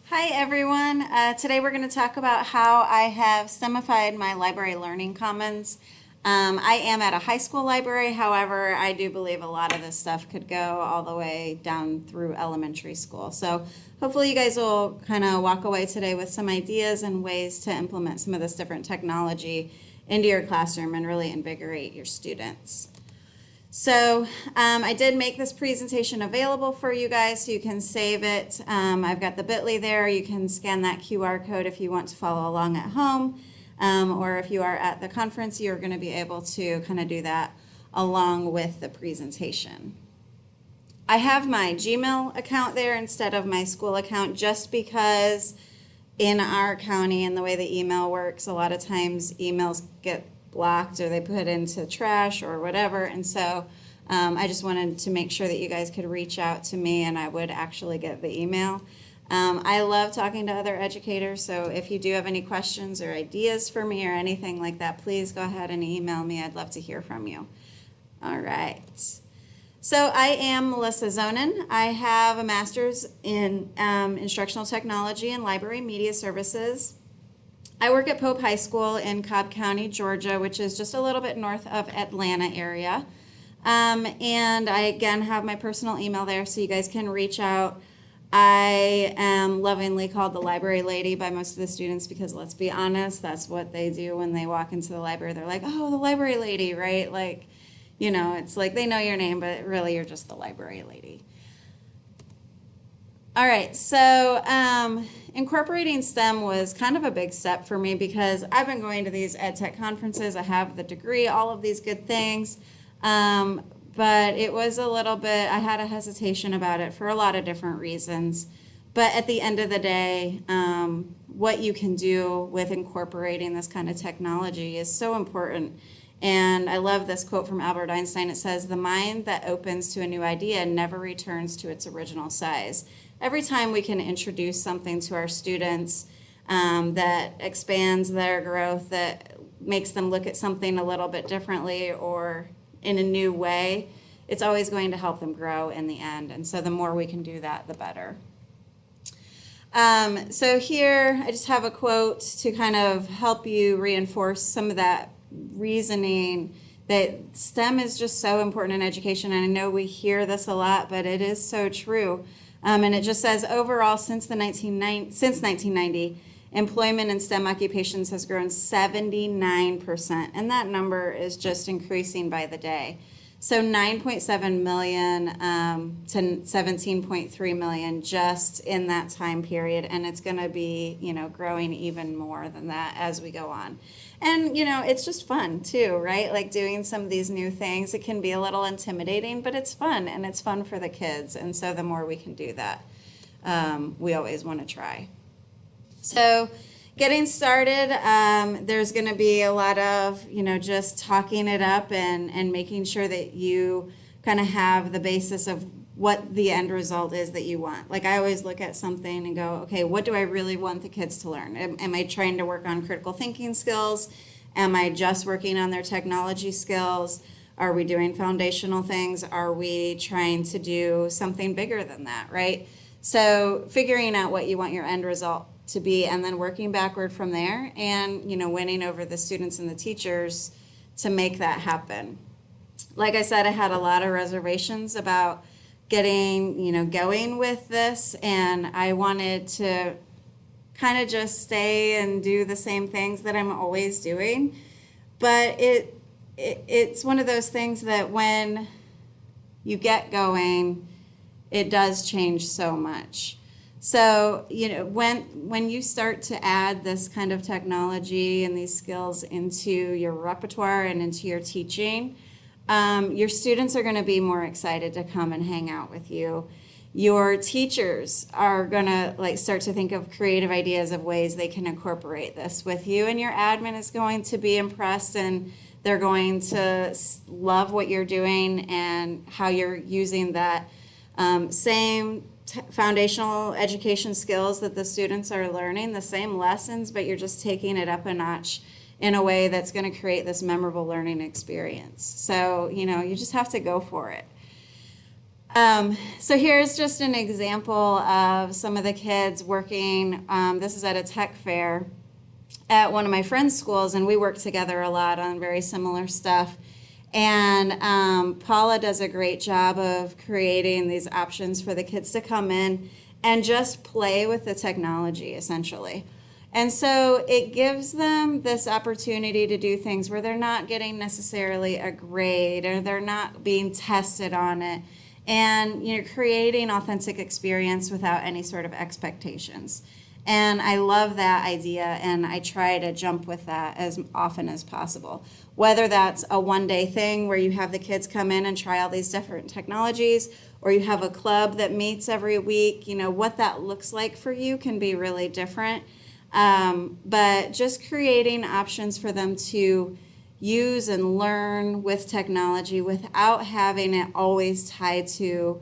Hi everyone. Today we're going to talk about how I have STEMified my library learning commons. I am at a high school library, however, I do believe a lot of this stuff could go all the way down through elementary school. So hopefully you guys will kind of walk away today with some ideas and ways to implement some of this different technology into your classroom and really invigorate your students. So I did make this presentation available for you guys so you can save it. I've got the bit.ly there. You can scan that QR code if you want to follow along at home. Or if you are at the conference, you're going to be able to kind of do that along with the presentation. I have my Gmail account there instead of my school account just because in our county and the way the email works, a lot of times emails get blocked or they put into trash or whatever, and so I just wanted to make sure that you guys could reach out to me and I would actually get the email. I love talking to other educators, so if you do have any questions or ideas for me or anything like that, please go ahead and email me. I'd love to hear from you. All right. So I am Melissa Zonin. I have a master's in instructional technology and library media services. I work at Pope High School in Cobb County, Georgia, which is just a little bit north of Atlanta area. And I, again, have my personal email there so you guys can reach out. I am lovingly called the library lady by most of the students because, let's be honest, that's what they do when they walk into the library. They're like, oh, the library lady, right? Like, you know, it's like they know your name, but really you're just the library lady. All right, so incorporating STEM was kind of a big step for me because I've been going to these ed tech conferences. I have the degree, all of these good things, but it was a little bit, I had a hesitation about it for a lot of different reasons. But at the end of the day, what you can do with incorporating this kind of technology is so important. And I love this quote from Albert Einstein. It says, "The mind that opens to a new idea never returns to its original size." Every time we can introduce something to our students that expands their growth, that makes them look at something a little bit differently or in a new way, it's always going to help them grow in the end. And so the more we can do that, the better. So here I just have a quote to kind of help you reinforce some of that reasoning that STEM is just so important in education. And I know we hear this a lot, but it is so true. And it just says, overall, since 1990, employment in STEM occupations has grown 79%, and that number is just increasing by the day. So 9.7 million to 17.3 million just in that time period, and it's going to be, you know, growing even more than that as we go on. And, you know, it's just fun too, right? Like doing some of these new things, it can be a little intimidating, but it's fun, and it's fun for the kids. And so the more we can do that, we always want to try. So getting started, there's going to be a lot of, you know, just talking it up and making sure that you kind of have the basis of what the end result is that you want. Like I always look at something and go, okay, what do I really want the kids to learn? Am I trying to work on critical thinking skills? Am I just working on their technology skills? Are we doing foundational things? Are we trying to do something bigger than that, right? So figuring out what you want your end result to be and then working backward from there and, you know, winning over the students and the teachers to make that happen. Like I said, I had a lot of reservations about getting, you know, going with this, and I wanted to kind of just stay and do the same things that I'm always doing. But it's one of those things that when you get going, it does change so much. So, you know, when you start to add this kind of technology and these skills into your repertoire and into your teaching, your students are going to be more excited to come and hang out with you. Your teachers are going to like start to think of creative ideas of ways they can incorporate this with you, and your admin is going to be impressed, and they're going to love what you're doing and how you're using that same foundational education skills that the students are learning, the same lessons, but you're just taking it up a notch in a way that's going to create this memorable learning experience. So, you know, you just have to go for it. So here's just an example of some of the kids working. This is at a tech fair at one of my friend's schools, and we work together a lot on very similar stuff. And Paula does a great job of creating these options for the kids to come in and just play with the technology, essentially. And so it gives them this opportunity to do things where they're not getting necessarily a grade or they're not being tested on it. And you're creating authentic experience without any sort of expectations. And I love that idea, and I try to jump with that as often as possible. Whether that's a one-day thing where you have the kids come in and try all these different technologies, or you have a club that meets every week, what that looks like for you can be really different. But just creating options for them to use and learn with technology without having it always tied to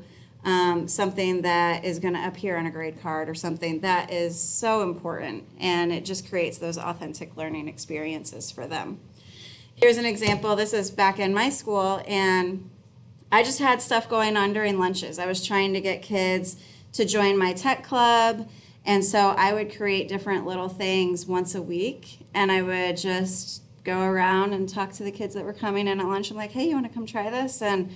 something that is going to appear on a grade card or something that is so important, and it just creates those authentic learning experiences for them. Here's an example. This is back in my school, and I just had stuff going on during lunches. I was trying to get kids to join my tech club, and so I would create different little things once a week, and I would just go around and talk to the kids that were coming in at lunch. I'm like, hey, you want to come try this? And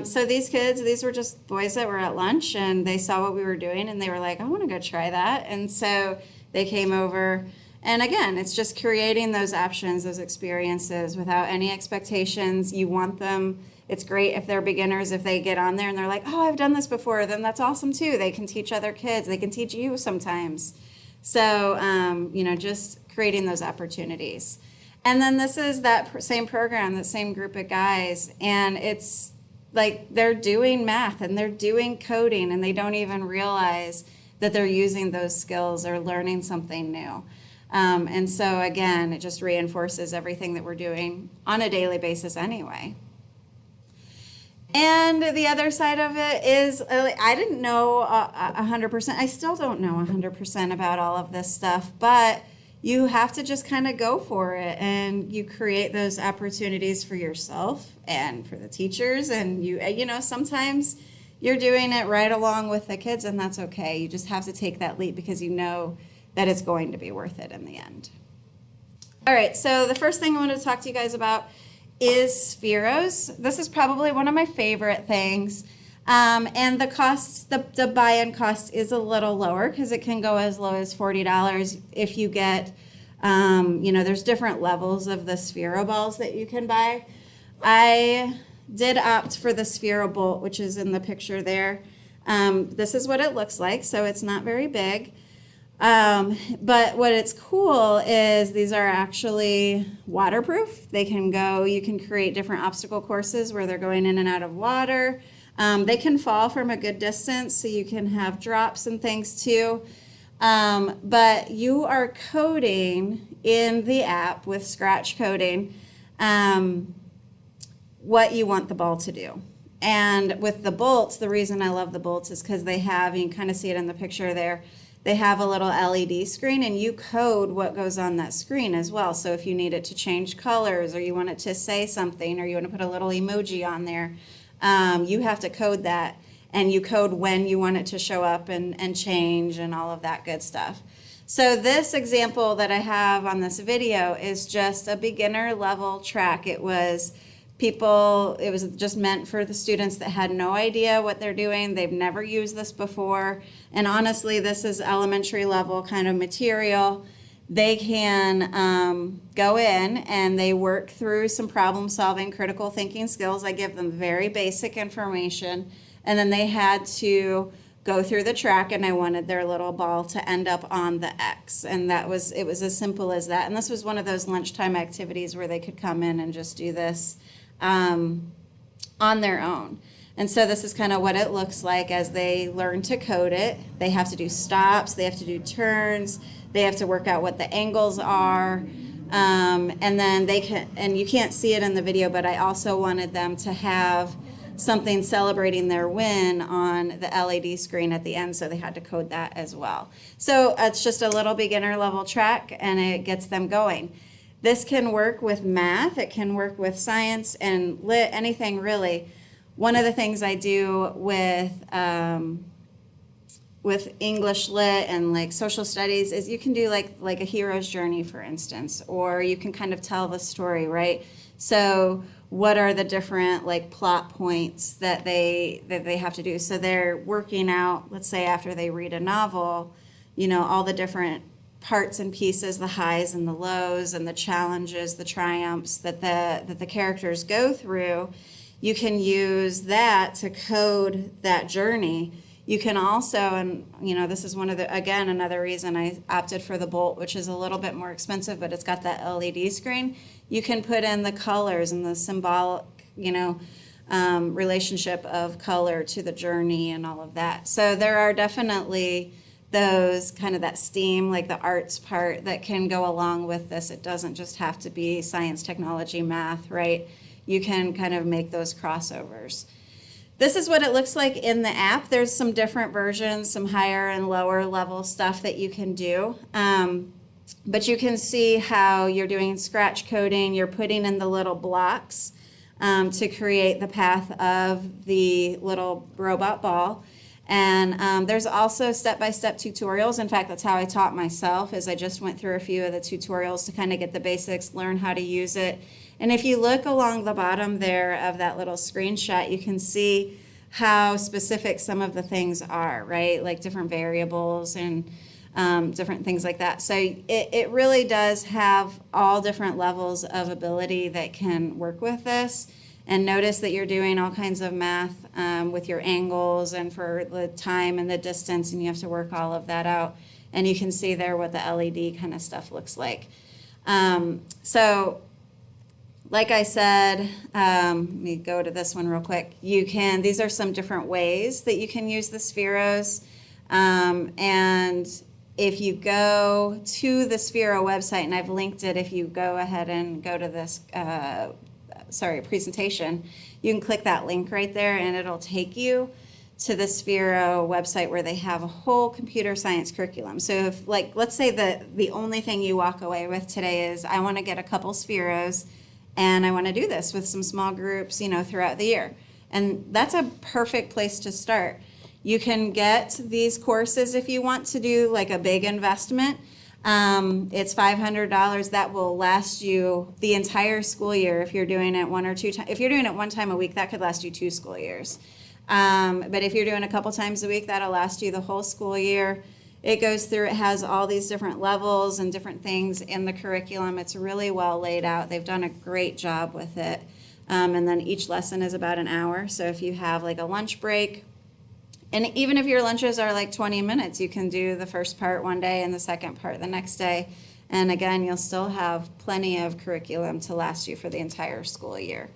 so these kids, these were just boys that were at lunch, and they saw what we were doing, and they were like, I want to go try that. And so they came over. And again, it's just creating those options, those experiences without any expectations. You want them. It's great if they're beginners, if they get on there and they're like, oh, I've done this before, then that's awesome too. They can teach other kids. They can teach you sometimes. So, just creating those opportunities. And then this is that same program, that same group of guys, and it's like they're doing math and they're doing coding, and they don't even realize that they're using those skills or learning something new. And so again, it just reinforces everything that we're doing on a daily basis anyway. And the other side of it is, I didn't know 100%. I still don't know 100% about all of this stuff, but you have to just kind of go for it, and you create those opportunities for yourself and for the teachers. And sometimes you're doing it right along with the kids, and that's okay. You just have to take that leap because you know that it's going to be worth it in the end. All right, so the first thing I want to talk to you guys about is Spheros. This is probably one of my favorite things. And the cost, the buy-in cost is a little lower because it can go as low as $40 if you get, there's different levels of the Sphero balls that you can buy. I did opt for the Sphero Bolt, which is in the picture there. This is what it looks like, so it's not very big. But what it's cool is these are actually waterproof. They can go, you can create different obstacle courses where they're going in and out of water. They can fall from a good distance, so you can have drops and things too. But you are coding in the app with Scratch coding what you want the ball to do. And with the bolts, the reason I love the bolts is because they have, you can kind of see it in the picture there, they have a little LED screen, and you code what goes on that screen as well. So if you need it to change colors, or you want it to say something, or you want to put a little emoji on there, you have to code that, and you code when you want it to show up and change and all of that good stuff. So this example that I have on this video is just a beginner level track. It was just meant for the students that had no idea what they're doing. They've never used this before. And honestly, this is elementary level kind of material. They can go in and they work through some problem solving, critical thinking skills. I give them very basic information, and then they had to go through the track, and I wanted their little ball to end up on the X. And it was as simple as that. And this was one of those lunchtime activities where they could come in and just do this on their own. And so this is kind of what it looks like as they learn to code it. They have to do stops, they have to do turns, they have to work out what the angles are, and then they can, and you can't see it in the video, but I also wanted them to have something celebrating their win on the LED screen at the end, so they had to code that as well. So it's just a little beginner level track, and it gets them going. This can work with math, it can work with science and lit, anything really. one of the things I do with English Lit and like social studies is you can do like a hero's journey, for instance, or you can kind of tell the story, right? So what are the different like plot points that they have to do? So they're working out, let's say after they read a novel, you know, all the different parts and pieces, the highs and the lows and the challenges, the triumphs that the characters go through. You can use that to code that journey. You can also, and you know, this is one of the, again, another reason I opted for the Bolt, which is a little bit more expensive, but it's got that LED screen. You can put in the colors and the symbolic, you know, relationship of color to the journey and all of that. So there are definitely those kind of that STEAM, like the arts part that can go along with this. It doesn't just have to be science, technology, math, right? You can kind of make those crossovers. This is what it looks like in the app. There's some different versions, some higher and lower level stuff that you can do. But you can see how you're doing scratch coding. You're putting in the little blocks to create the path of the little robot ball. And there's also step-by-step tutorials. In fact, that's how I taught myself, is I just went through a few of the tutorials to kind of get the basics, learn how to use it. And if you look along the bottom there of that little screenshot, you can see how specific some of the things are, right? Like different variables and different things like that. So it really does have all different levels of ability that can work with this. And notice that you're doing all kinds of math with your angles and for the time and the distance, and you have to work all of that out. And you can see there what the LED kind of stuff looks like. So like I said, let me go to this one real quick. These are some different ways that you can use the Spheros. And if you go to the Sphero website, and I've linked it, if you go ahead and go to this, presentation, you can click that link right there and it'll take you to the Sphero website where they have a whole computer science curriculum. So if, like, let's say that the only thing you walk away with today is, I want to get a couple Spheros and I want to do this with some small groups, you know, throughout the year. And that's a perfect place to start. You can get these courses if you want to do like a big investment. It's $500. That will last you the entire school year. If you're doing it one or two times, if you're doing it one time a week, that could last you 2 school years. But if you're doing a couple times a week, that'll last you the whole school year. It goes through, it has all these different levels and different things in the curriculum. It's really well laid out. They've done a great job with it. And then each lesson is about an hour. So if you have like a lunch break, and even if your lunches are like 20 minutes, you can do the first part one day and the second part the next day. And again, you'll still have plenty of curriculum to last you for the entire school year.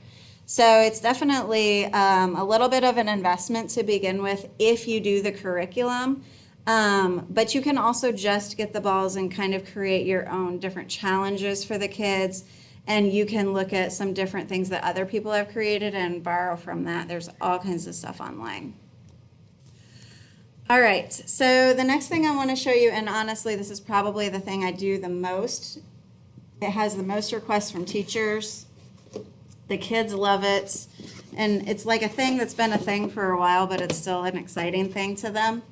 So it's definitely a little bit of an investment to begin with if you do the curriculum. But you can also just get the balls and kind of create your own different challenges for the kids. And you can look at some different things that other people have created and borrow from that. There's all kinds of stuff online. All right, so the next thing I want to show you, and honestly, this is probably the thing I do the most. It has the most requests from teachers. The kids love it. And it's like a thing that's been a thing for a while, but it's still an exciting thing to them.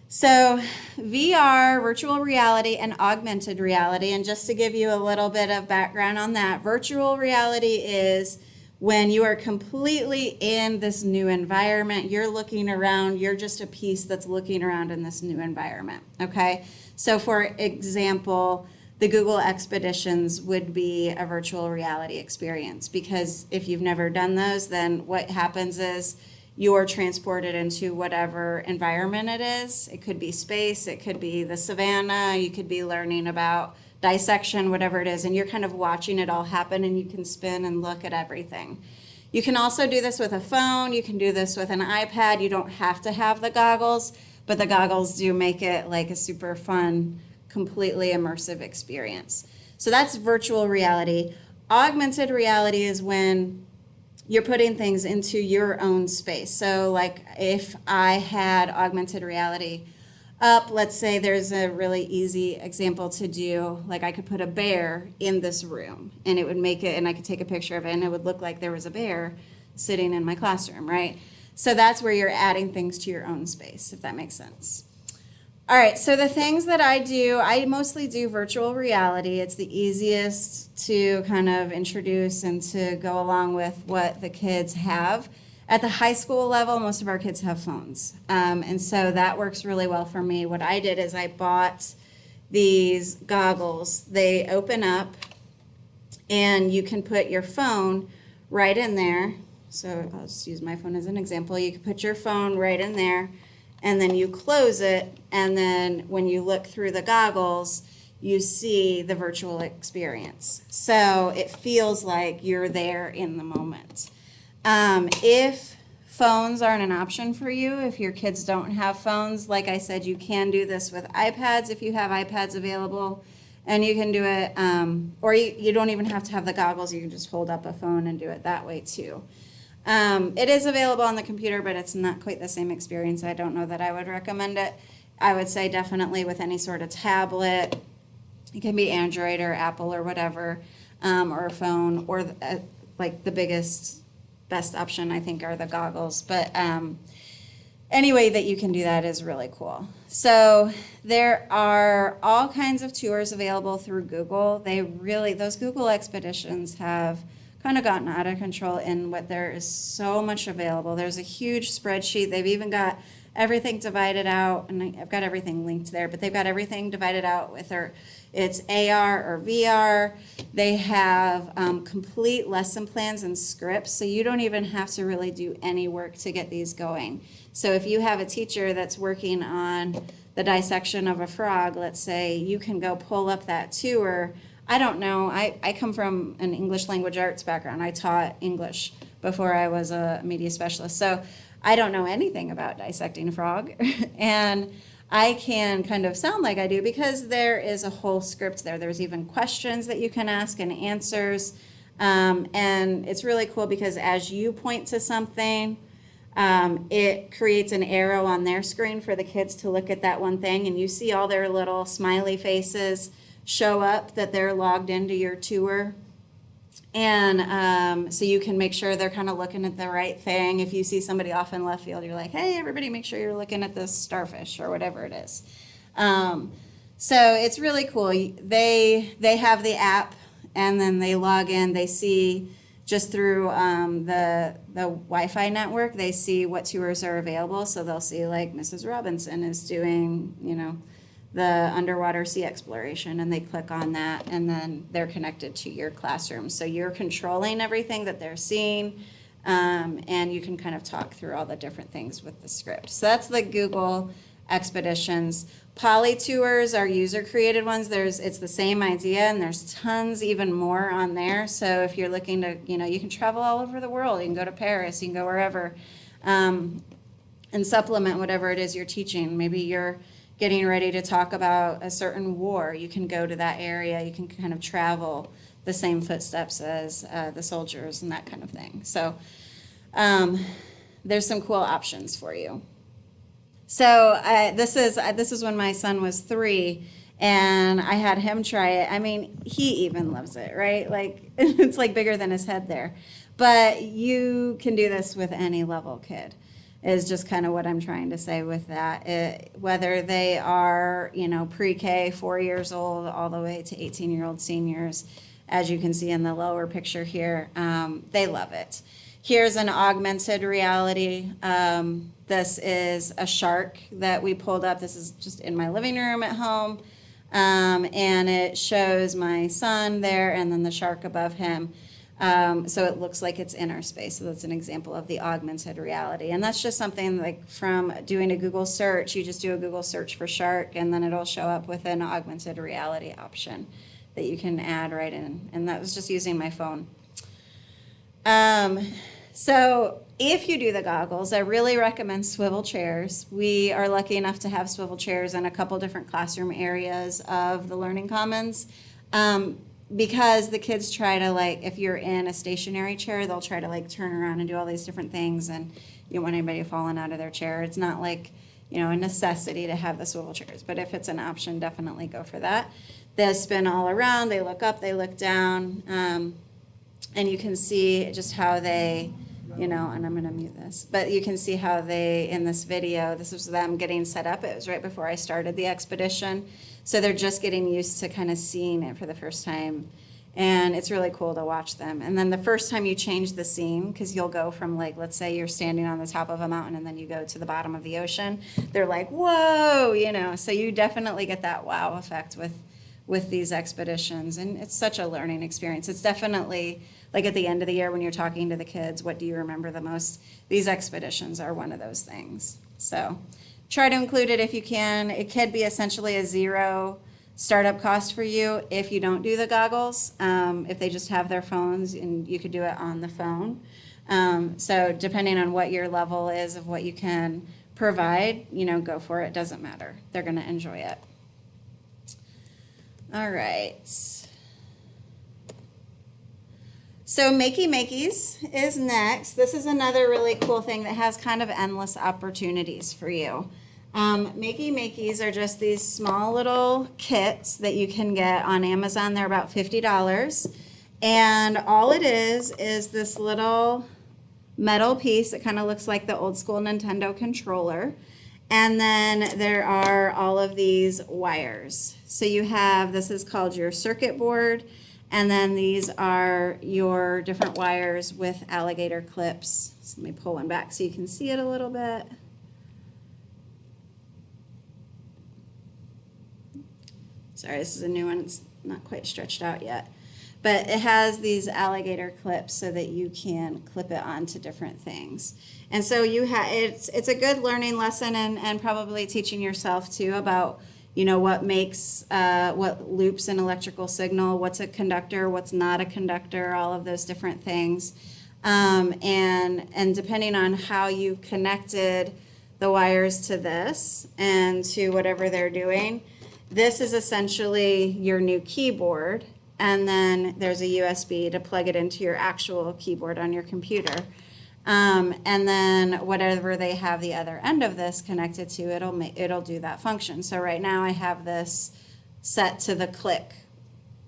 So VR, virtual reality, and augmented reality, and just to give you a little bit of background on that, virtual reality is when you are completely in this new environment, you're looking around, you're just a piece that's looking around in this new environment, okay? So for example, the Google Expeditions would be a virtual reality experience, because if you've never done those, then what happens is you're transported into whatever environment it is. It could be space, it could be the savannah, you could be learning about dissection, whatever it is, and you're kind of watching it all happen, and you can spin and look at everything. You can also do this with a phone, you can do this with an iPad. You don't have to have the goggles, but the goggles do make it like a super fun, completely immersive experience. So that's virtual reality. Augmented reality is when you're putting things into your own space. So like if I had augmented reality up, let's say there's a really easy example to do, like I could put a bear in this room and it would make it, and I could take a picture of it and it would look like there was a bear sitting in my classroom, right? So that's where you're adding things to your own space, if that makes sense. All right, so the things that I do, I mostly do virtual reality. It's the easiest to kind of introduce and to go along with what the kids have. At the high school level, most of our kids have phones. And so that works really well for me. What I did is I bought these goggles. They open up, and you can put your phone right in there. So I'll just use my phone as an example. You can put your phone right in there, and then you close it, and then when you look through the goggles, you see the virtual experience. So it feels like you're there in the moment. If phones aren't an option for you, if your kids don't have phones, like I said, you can do this with iPads if you have iPads available, and you can do it, or you don't even have to have the goggles. You can just hold up a phone and do it that way too. It is available on the computer, but it's not quite the same experience. I don't know that I would recommend it. I would say definitely with any sort of tablet. It can be Android or Apple or whatever, or a phone, or like the best option I think are the goggles. But any way that you can do that is really cool. So there are all kinds of tours available through Google. Those Google expeditions have kind of gotten out of control in what there is so much available. There's a huge spreadsheet. They've even got everything divided out, and I've got everything linked there, but they've got everything divided out with it's AR or VR. They have complete lesson plans and scripts, so you don't even have to really do any work to get these going. So if you have a teacher that's working on the dissection of a frog, let's say, you can go pull up that tour. I don't know. I come from an English language arts background. I taught English before I was a media specialist. So I don't know anything about dissecting a frog. And I can kind of sound like I do because there is a whole script there. There's even questions that you can ask and answers. And it's really cool because as you point to something, it creates an arrow on their screen for the kids to look at that one thing. And you see all their little smiley faces show up that they're logged into your tour. And so you can make sure they're kind of looking at the right thing. If you see somebody off in left field, you're like, hey, everybody make sure you're looking at this starfish or whatever it is. So it's really cool. They have the app, and then they log in. They see just through the Wi-Fi network, they see what tours are available. So they'll see like Mrs. Robinson is doing, the underwater sea exploration, and they click on that, and then they're connected to your classroom. So you're controlling everything that they're seeing, and you can kind of talk through all the different things with the script. So that's the Google expeditions. Poly tours are user-created ones. It's the same idea, and there's tons even more on there. So if you're looking to, you can travel all over the world. You can go to Paris. You can go wherever, and supplement whatever it is you're teaching. Maybe you're getting ready to talk about a certain war. You can go to that area. You can kind of travel the same footsteps as the soldiers and that kind of thing. So there's some cool options for you. So this is when my son was 3, and I had him try it. I mean, he even loves it, right? Like it's like bigger than his head there. But you can do this with any level kid, is just kind of what I'm trying to say with that. Whether they are, pre-K, 4 years old, all the way to 18-year-old seniors, as you can see in the lower picture here, they love it. Here's an augmented reality. This is a shark that we pulled up. This is just in my living room at home. And it shows my son there and then the shark above him. So it looks like it's inner space. So that's an example of the augmented reality. And that's just something like from doing a Google search. You just do a Google search for shark, and then it'll show up with an augmented reality option that you can add right in. And that was just using my phone. So if you do the goggles, I really recommend swivel chairs. We are lucky enough to have swivel chairs in a couple different classroom areas of the Learning Commons. Because the kids try to, if you're in a stationary chair, they'll try to turn around and do all these different things, and you don't want anybody falling out of their chair. It's not a necessity to have the swivel chairs, but if it's an option, definitely go for that. They spin all around, they look up, they look down, and you can see just how they you know, and I'm going to mute this. But you can see how they, in this video, this was them getting set up. It was right before I started the expedition. So they're just getting used to kind of seeing it for the first time. And it's really cool to watch them. And then the first time you change the scene, because you'll go from, like, let's say you're standing on the top of a mountain and then you go to the bottom of the ocean, they're like, whoa, you know. So you definitely get that wow effect with these expeditions. And it's such a learning experience. It's definitely, like at the end of the year when you're talking to the kids, what do you remember the most? These expeditions are one of those things. So try to include it if you can. It could be essentially a zero startup cost for you if you don't do the goggles, if they just have their phones, and you could do it on the phone. So depending on what your level is of what you can provide, you know, go for it. Doesn't matter. They're going to enjoy it. All right. So Makey Makeys is next. This is another really cool thing that has kind of endless opportunities for you. Makey Makeys are just these small little kits that you can get on Amazon. They're about $50. And all it is this little metal piece that kind of looks like the old school Nintendo controller. And then there are all of these wires. So you have, this is called your circuit board. And then these are your different wires with alligator clips. So let me pull one back so you can see it a little bit. Sorry, this is a new one. It's not quite stretched out yet. But it has these alligator clips so that you can clip it onto different things. And so you it's a good learning lesson and probably teaching yourself too about, you know, what makes, what loops an electrical signal, what's a conductor, what's not a conductor, all of those different things. And depending on how you connected the wires to this and to whatever they're doing, this is essentially your new keyboard, and then there's a USB to plug it into your actual keyboard on your computer. And then whatever they have the other end of this connected to, it'll do that function. So right now I have this set to the click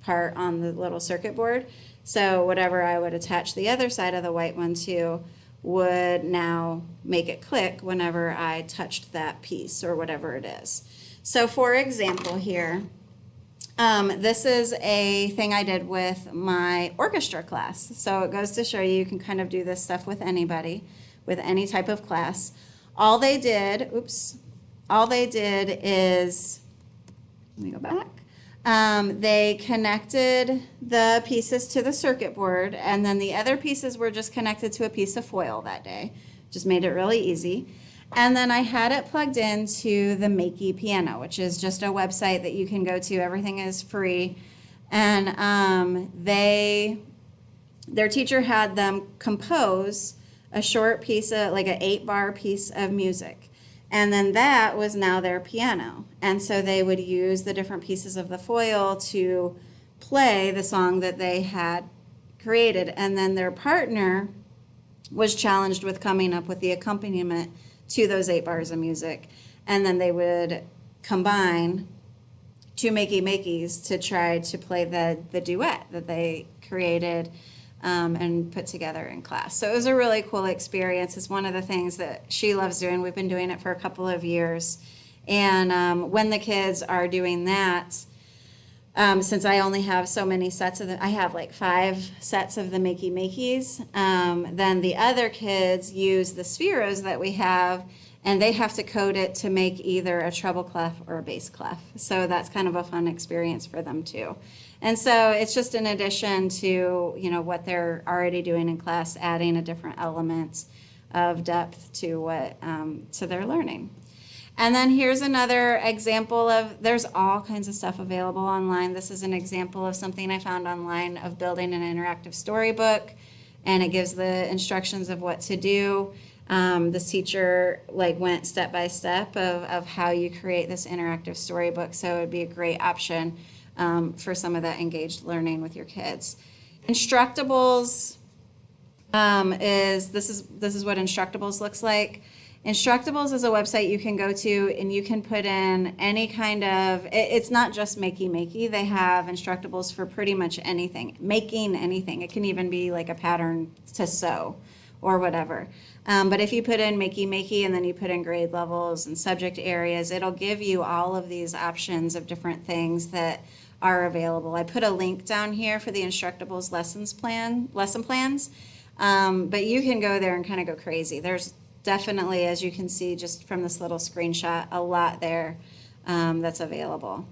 part on the little circuit board. So whatever I would attach the other side of the white one to would now make it click whenever I touched that piece or whatever it is. So for example here, this is a thing I did with my orchestra class. So it goes to show you can kind of do this stuff with anybody, with any type of class. All they did is, let me go back. They connected the pieces to the circuit board, and then the other pieces were just connected to a piece of foil that day. Just made it really easy. And then I had it plugged into the Makey Piano, which is just a website that you can go to. Everything is free. And their teacher had them compose a short piece of, like an 8-bar piece of music. And then that was now their piano. And so they would use the different pieces of the foil to play the song that they had created. And then their partner was challenged with coming up with the accompaniment to those 8 bars of music, and then they would combine 2 Makey Makeys to try to play the duet that they created and put together in class. So it was a really cool experience. It's one of the things that she loves doing. We've been doing it for a couple of years, and when the kids are doing that, since I only have so many sets of them, I have like 5 sets of the Makey Makeys. Then the other kids use the spheros that we have, and they have to code it to make either a treble clef or a bass clef. So that's kind of a fun experience for them too. And so it's just in addition to, you know, what they're already doing in class, adding a different element of depth to what to their learning. And then here's another example of, there's all kinds of stuff available online. This is an example of something I found online of building an interactive storybook, and it gives the instructions of what to do. This teacher went step by step of how you create this interactive storybook, so it would be a great option for some of that engaged learning with your kids. Instructables this is what Instructables looks like. Instructables is a website you can go to, and you can put in any kind of, it's not just Makey. They have Instructables for pretty much anything, making anything. It can even be like a pattern to sew or whatever. But if you put in Makey and then you put in grade levels and subject areas, it'll give you all of these options of different things that are available. I put a link down here for the Instructables lesson plans, but you can go there and kind of go crazy. There's definitely, as you can see just from this little screenshot, a lot there that's available.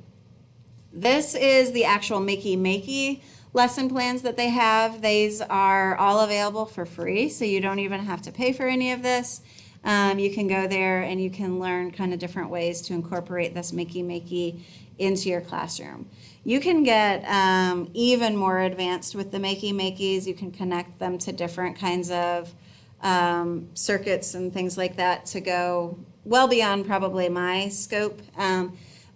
This is the actual Makey lesson plans that they have. These are all available for free, so you don't even have to pay for any of this. You can go there and you can learn kind of different ways to incorporate this Makey into your classroom. You can get even more advanced with the Makeys. You can connect them to different kinds of circuits and things like that to go well beyond probably my scope.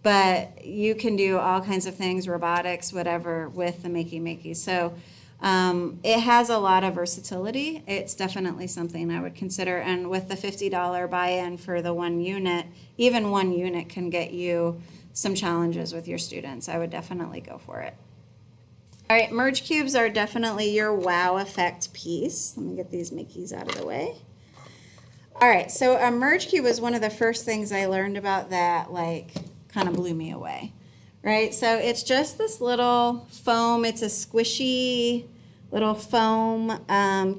But you can do all kinds of things, robotics, whatever, with the Makey. So it has a lot of versatility. It's definitely something I would consider. And with the $50 buy-in for the 1 unit, even 1 unit can get you some challenges with your students. I would definitely go for it. All right, merge cubes are definitely your wow effect piece. Let me get these Makeys out of the way. All right, so a merge cube was one of the first things I learned about that, like, kind of blew me away, right? So it's just this little foam. It's a squishy little foam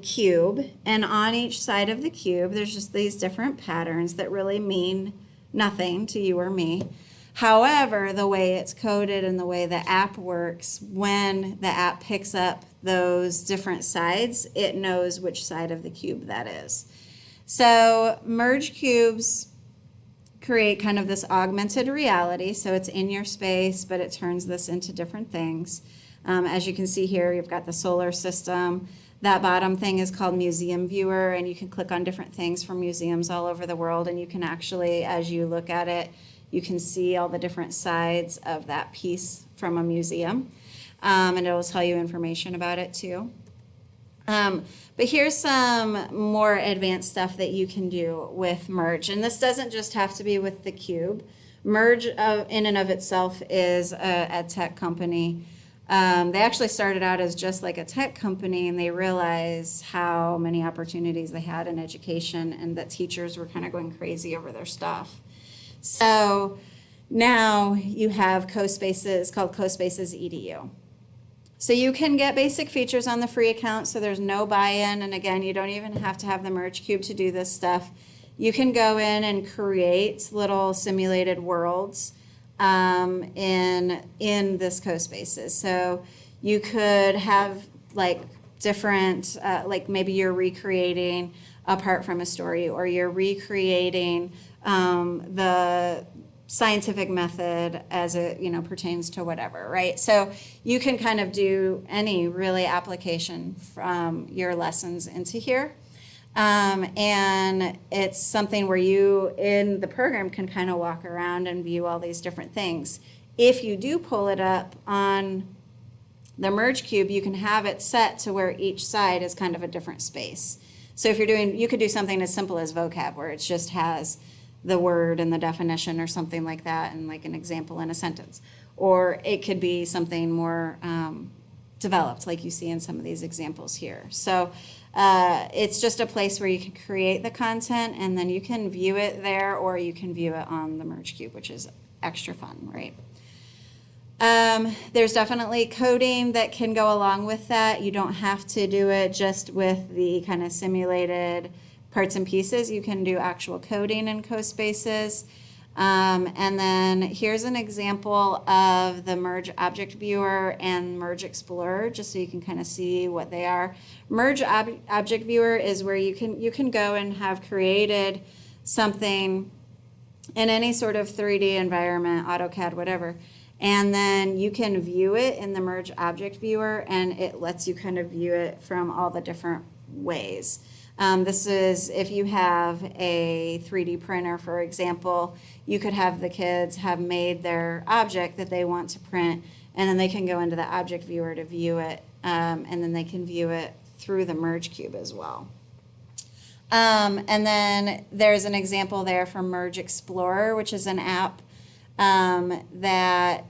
cube, and on each side of the cube there's just these different patterns that really mean nothing to you or me. However, the way it's coded and the way the app works, when the app picks up those different sides, it knows which side of the cube that is. So merge cubes create kind of this augmented reality. So it's in your space, but it turns this into different things. As you can see here, you've got the solar system. That bottom thing is called Museum Viewer, and you can click on different things from museums all over the world, and you can actually, as you look at it, you can see all the different sides of that piece from a museum, and it'll tell you information about it too. But here's some more advanced stuff that you can do with Merge. And this doesn't just have to be with the cube. Merge in and of itself is a tech company. They actually started out as just like a tech company, and they realized how many opportunities they had in education and that teachers were kind of going crazy over their stuff. So now you have CoSpaces, called CoSpaces EDU. So you can get basic features on the free account, so there's no buy-in, and again, you don't even have to have the Merge Cube to do this stuff. You can go in and create little simulated worlds in this CoSpaces. So you could have like different, like maybe you're recreating a part from a story, or you're recreating the scientific method as it pertains to whatever, right? So you can kind of do any really application from your lessons into here. And it's something where you in the program can kind of walk around and view all these different things. If you do pull it up on the Merge Cube, you can have it set to where each side is kind of a different space. So if you're doing, you could do something as simple as vocab, where it just has the word and the definition or something like that, and like an example in a sentence. Or it could be something more developed, like you see in some of these examples here. So it's just a place where you can create the content, and then you can view it there, or you can view it on the Merge Cube, which is extra fun, right? There's definitely coding that can go along with that. You don't have to do it just with the kind of simulated parts and pieces. You can do actual coding in CoSpaces. And then here's an example of the Merge Object Viewer and Merge Explorer, just so you can kind of see what they are. Merge Object Viewer is where you can go and have created something in any sort of 3D environment, AutoCAD, whatever. And then you can view it in the Merge Object Viewer, and it lets you kind of view it from all the different ways. This is if you have a 3D printer, for example, you could have the kids have made their object that they want to print, and then they can go into the object viewer to view it, and then they can view it through the Merge Cube as well. And then there's an example there for Merge Explorer, which is an app that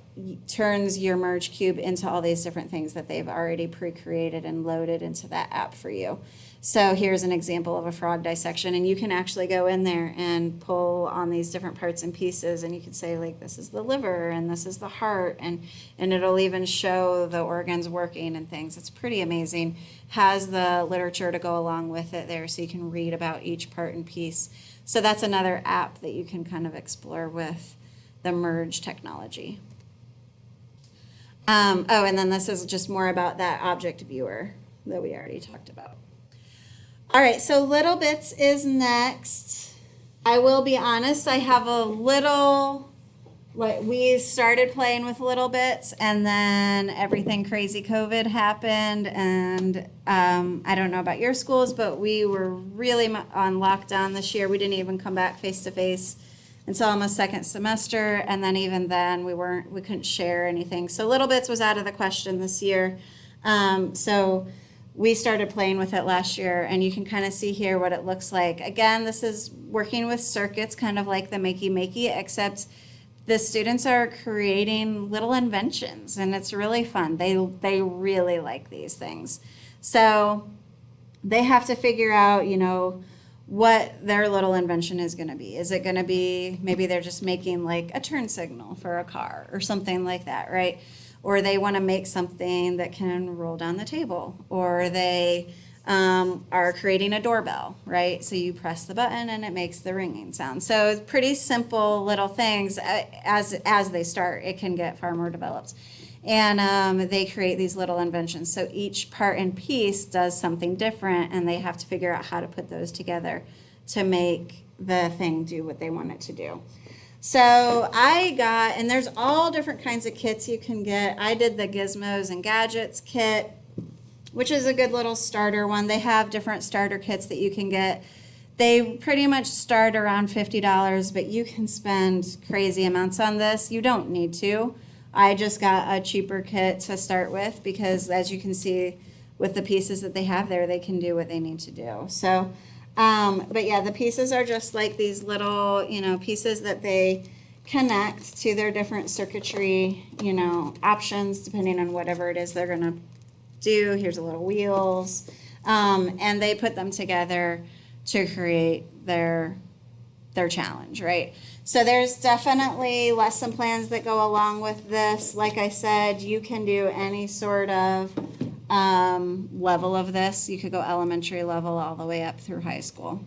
turns your merge cube into all these different things that they've already pre-created and loaded into that app for you. So here's an example of a frog dissection, and you can actually go in there and pull on these different parts and pieces, and you can say, like, this is the liver and this is the heart, and it'll even show the organs working and things. It's pretty amazing. Has the literature to go along with it there, so you can read about each part and piece. So that's another app that you can kind of explore with the merge technology. Oh, and then this is just more about that object viewer that we already talked about. All right, so Little Bits is next. I will be honest, I have a little, like, we started playing with Little Bits, and then everything crazy COVID happened, and I don't know about your schools, but we were really on lockdown this year. We didn't even come back face to face until almost second semester, and then even then we couldn't share anything. So Little Bits was out of the question this year. So we started playing with it last year, and you can kind of see here what it looks like. Again, this is working with circuits, kind of like the Makey Makey, except the students are creating little inventions, and it's really fun. They really like these things. So they have to figure out, you know, what their little invention is going to be. Is it going to be, maybe they're just making like a turn signal for a car or something like that, right? Or they want to make something that can roll down the table, or they are creating a doorbell, right? So you press the button and it makes the ringing sound. So it's pretty simple little things. As they start, it can get far more developed. And they create these little inventions. So each part and piece does something different, and they have to figure out how to put those together to make the thing do what they want it to do. So I got, and there's all different kinds of kits you can get. I did the Gizmos and Gadgets kit, which is a good little starter one. They have different starter kits that you can get. They pretty much start around $50, but you can spend crazy amounts on this. You don't need to. I just got a cheaper kit to start with because, as you can see with the pieces that they have there, they can do what they need to do. So, but yeah, the pieces are just like these little, you know, pieces that they connect to their different circuitry, you know, options depending on whatever it is they're going to do. Here's a little wheels, and they put them together to create their challenge, right? So there's definitely lesson plans that go along with this. Like I said, you can do any sort of level of this. You could go elementary level all the way up through high school.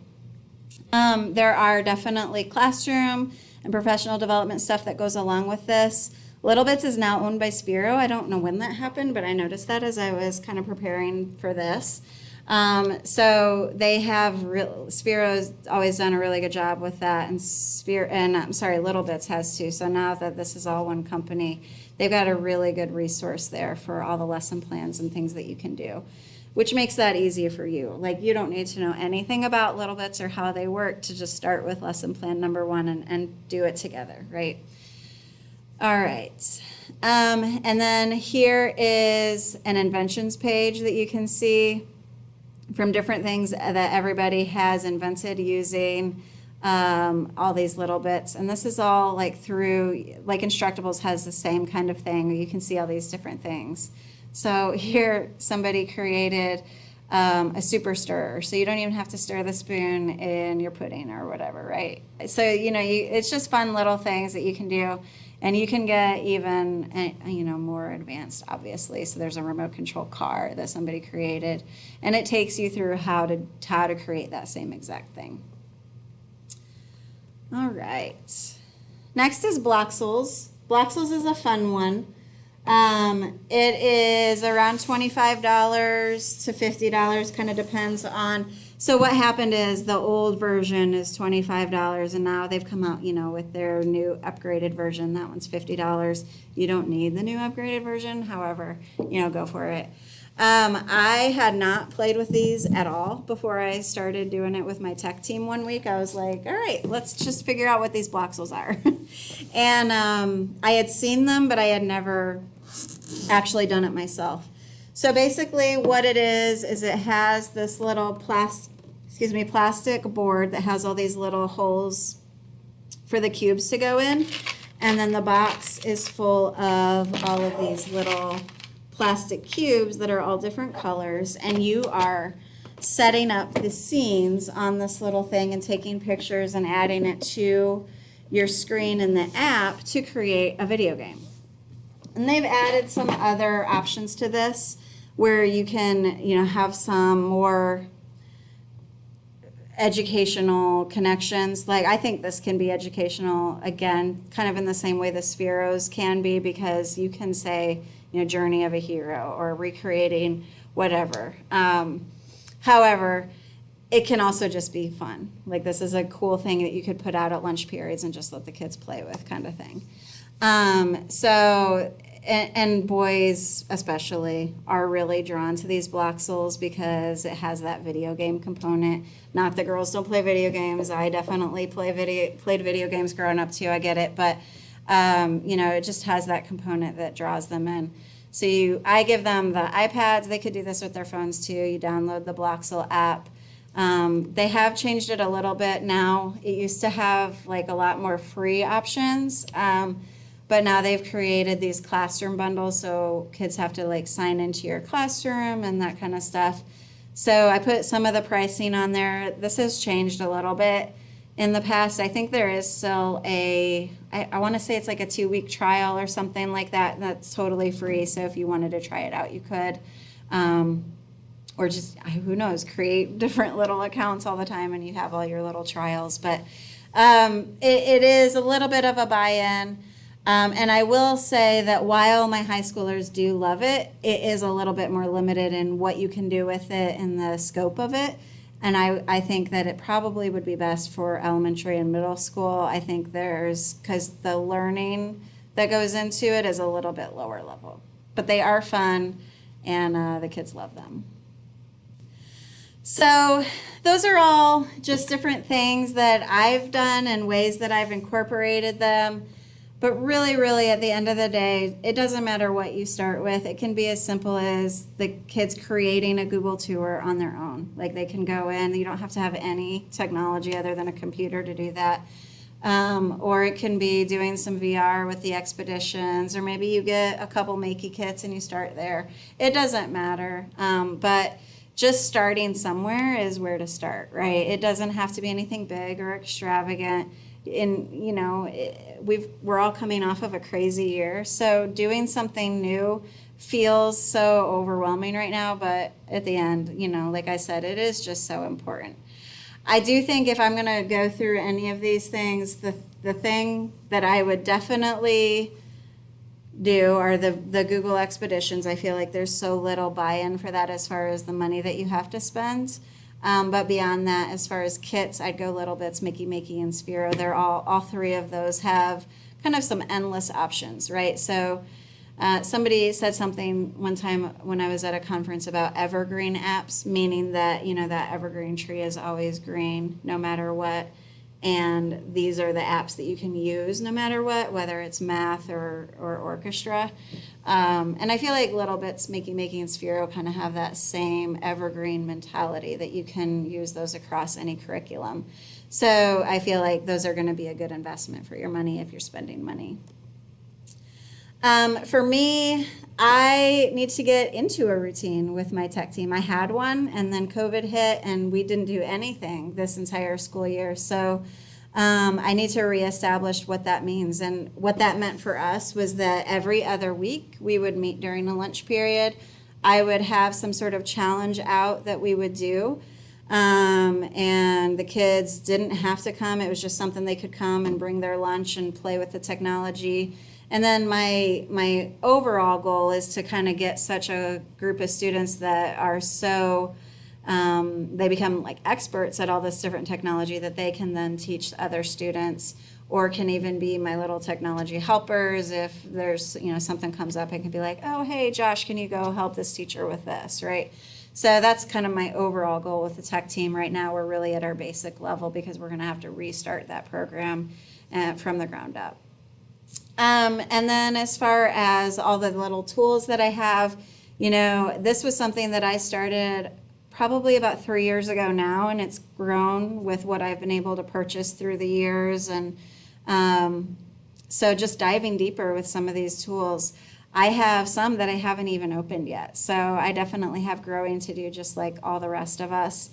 There are definitely classroom and professional development stuff that goes along with this. Little Bits is now owned by Spiro. I don't know when that happened, but I noticed that as I was kind of preparing for this. So they have Spiro's always done a really good job with that, and Little Bits has too. So now that this is all one company, they've got a really good resource there for all the lesson plans and things that you can do, which makes that easier for you. Like, you don't need to know anything about Little Bits or how they work to just start with lesson plan number 1 and do it together, right? All right. And then here is an inventions page that you can see from different things that everybody has invented using all these little bits. And this is all like through, like Instructables has the same kind of thing. You can see all these different things. So here somebody created a super stirrer. So you don't even have to stir the spoon in your pudding or whatever, right? So, you know, it's just fun little things that you can do. And you can get even, you know, more advanced, obviously. So there's a remote control car that somebody created, and it takes you through how to create that same exact thing. All right. Next is Bloxels. Bloxels is a fun one. It is around $25 to $50, kind of depends on. So what happened is the old version is $25, and now they've come out, you know, with their new upgraded version. That one's $50. You don't need the new upgraded version. However, you know, go for it. I had not played with these at all before I started doing it with my tech team one week. I was like, all right, let's just figure out what these Bloxels are. And I had seen them, but I had never actually done it myself. So basically what it is it has this little plastic board that has all these little holes for the cubes to go in. And then the box is full of all of these little plastic cubes that are all different colors, and you are setting up the scenes on this little thing and taking pictures and adding it to your screen in the app to create a video game. And they've added some other options to this where you can, have some more educational connections. Like, I think this can be educational, again, kind of in the same way the Spheros can be, because you can say, journey of a hero or recreating whatever. However, it can also just be fun. Like, this is a cool thing that you could put out at lunch periods and just let the kids play with, kind of thing. And boys especially are really drawn to these Bloxels because it has that video game component. Not that girls don't play video games. I definitely played video games growing up too. I get it, but it just has that component that draws them in. So I give them the iPads. They could do this with their phones too. You download the Bloxel app. They have changed it a little bit now. It used to have like a lot more free options. But now they've created these classroom bundles, so kids have to like sign into your classroom and that kind of stuff. So I put some of the pricing on there. This has changed a little bit in the past. I think there is still I want to say it's like a 2-week trial or something like that. That's totally free. So if you wanted to try it out, you could. Or just, who knows, create different little accounts all the time and you have all your little trials. But it is a little bit of a buy-in. And I will say that while my high schoolers do love it, it is a little bit more limited in what you can do with it and the scope of it. And I think that it probably would be best for elementary and middle school. I think because the learning that goes into it is a little bit lower level. But they are fun, and the kids love them. So those are all just different things that I've done and ways that I've incorporated them. But really, really, at the end of the day, it doesn't matter what you start with. It can be as simple as the kids creating a Google tour on their own. Like, they can go in. You don't have to have any technology other than a computer to do that. Or it can be doing some VR with the expeditions. Or maybe you get a couple Makey kits and you start there. It doesn't matter. But just starting somewhere is where to start, right? It doesn't have to be anything big or extravagant. We're all coming off of a crazy year, so doing something new feels so overwhelming right now, but at the end, like I said, it is just so important. I do think if I'm going to go through any of these things, the thing that I would definitely do are the Google expeditions. I feel like there's so little buy-in for that as far as the money that you have to spend. But beyond that, as far as kits, I'd go Little Bits, Mickey, and Sphero. They're all three of those have kind of some endless options, right? So somebody said something one time when I was at a conference about evergreen apps, meaning that, that evergreen tree is always green no matter what. And these are the apps that you can use no matter what, whether it's math or orchestra. And I feel like Little Bits, Mickey, and Sphero kind of have that same evergreen mentality that you can use those across any curriculum. So I feel like those are going to be a good investment for your money if you're spending money. For me, I need to get into a routine with my tech team. I had one, and then COVID hit, and we didn't do anything this entire school year. So I need to reestablish what that means. And what that meant for us was that every other week we would meet during a lunch period. I would have some sort of challenge out that we would do. And the kids didn't have to come. It was just something they could come and bring their lunch and play with the technology. And then my overall goal is to kind of get such a group of students that are so, they become like experts at all this different technology that they can then teach other students, or can even be my little technology helpers. If there's, something comes up, I can be like, oh, hey, Josh, can you go help this teacher with this, right? So that's kind of my overall goal with the tech team. Right now, we're really at our basic level because we're going to have to restart that program from the ground up. And then as far as all the little tools that I have, this was something that I started probably about 3 years ago now, and it's grown with what I've been able to purchase through the years. And So just diving deeper with some of these tools. I have some that I haven't even opened yet. So I definitely have growing to do, just like all the rest of us.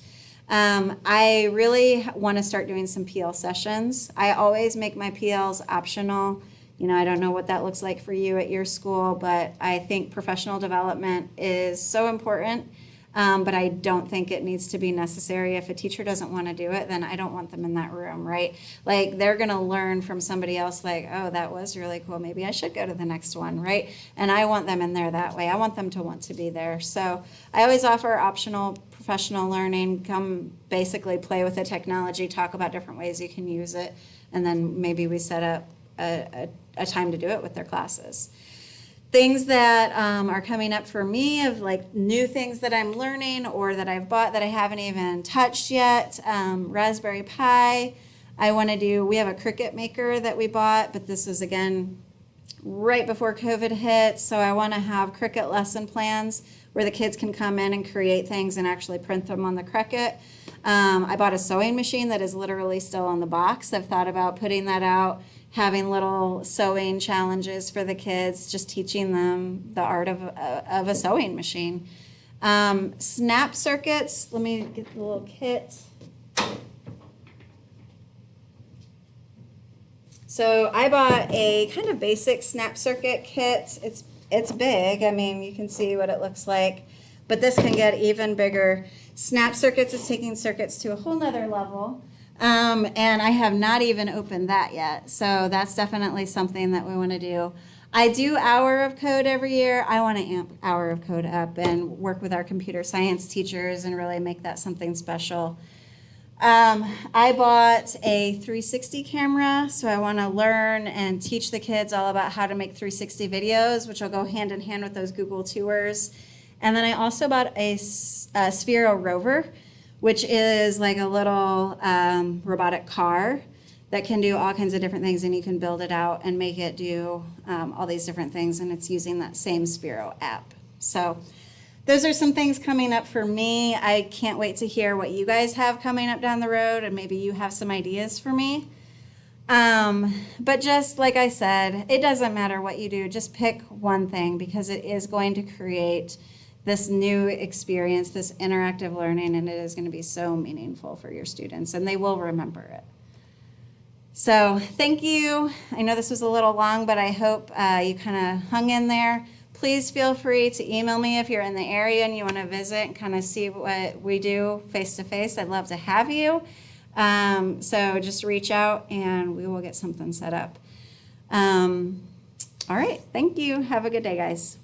I really want to start doing some PL sessions. I always make my PLs optional. You know, I don't know what that looks like for you at your school, but I think professional development is so important. But I don't think it needs to be necessary. If a teacher doesn't want to do it, then I don't want them in that room, right? Like, they're going to learn from somebody else, like, oh, that was really cool. Maybe I should go to the next one, right? And I want them in there that way. I want them to want to be there. So I always offer optional professional learning. Come basically play with the technology, talk about different ways you can use it, and then maybe we set up a time to do it with their classes. Things that are coming up for me of like new things that I'm learning or that I've bought that I haven't even touched yet. Raspberry Pi. I want to do, we have a Cricut maker that we bought, but this was again right before COVID hit. So I want to have Cricut lesson plans where the kids can come in and create things and actually print them on the Cricut. I bought a sewing machine that is literally still in the box. I've thought about putting that out, having little sewing challenges for the kids, just teaching them the art of a sewing machine. Snap circuits, let me get the little kit. So I bought a kind of basic snap circuit kit. It's big, I mean, you can see what it looks like, but this can get even bigger. Snap circuits is taking circuits to a whole nother level. And I have not even opened that yet. So that's definitely something that we want to do. I do Hour of Code every year. I want to amp Hour of Code up and work with our computer science teachers and really make that something special. I bought a 360 camera, so I want to learn and teach the kids all about how to make 360 videos, which will go hand in hand with those Google tours. And then I also bought a Sphero rover, which is like a little robotic car that can do all kinds of different things, and you can build it out and make it do all these different things, and it's using that same Sphero app. So those are some things coming up for me. I can't wait to hear what you guys have coming up down the road, and maybe you have some ideas for me. But just like I said, it doesn't matter what you do, just pick one thing, because it is going to create this new experience, this interactive learning, and it is going to be so meaningful for your students, and they will remember it. So thank you. I know this was a little long, but I hope you kind of hung in there. Please feel free to email me if you're in the area and you want to visit and kind of see what we do face-to-face. I'd love to have you. So just reach out and we will get something set up. All right, thank you. Have a good day, guys.